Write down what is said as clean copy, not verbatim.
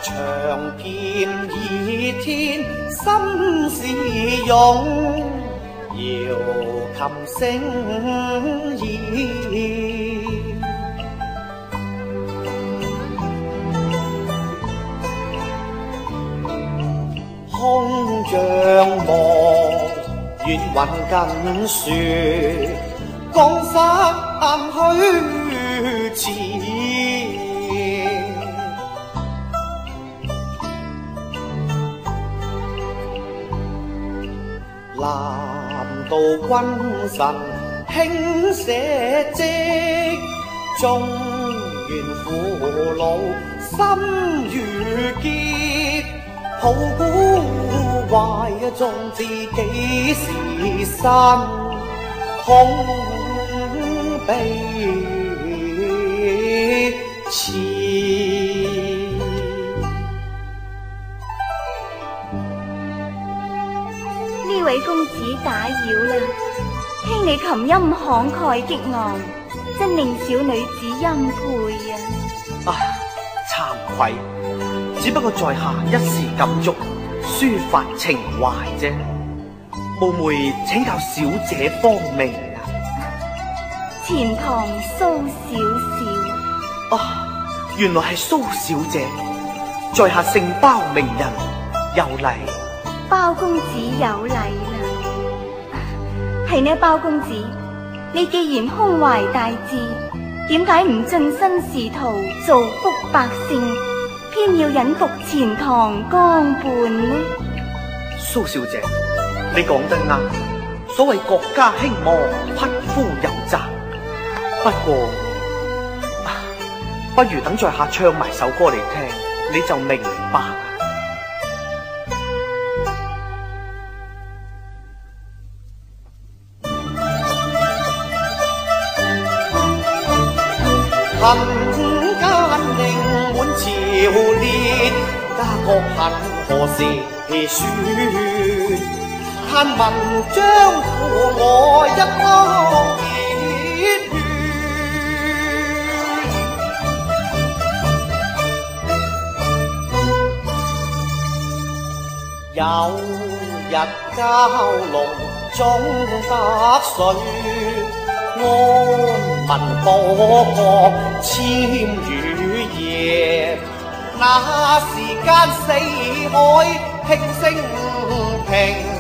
長劍倚天心事勇，搖琴聲意。空像望，遠雲近雪，江山虛設。南道君臣輕寫跡，中原父老心如結。抱古懷縱自己是身空悲切。呢位公子打擾啦，聽你琴音慷慨激昂，真令小女子欽佩啊！慚愧。只不過在下一時感觸，抒發情懷啫。冒昧請教小姐芳名啊？錢塘蘇小小。原來係蘇小姐，在下姓包名人，有禮。包公子有禮啦。係呢，包公子，你既然胸懷大志，點解唔盡身仕途，造福百姓？偏要隱伏錢塘江畔呢？蘇小姐，你講得啱。所謂國家興亡，匹夫有責。不過，不如等在下唱埋首歌嚟聽，你就明白。恨奸令滿朝烈，家國恨何時宣？嘆文章負我一腔熱血。有日蛟龍總得水，安民報國千餘夜，那時間四海聽聲平。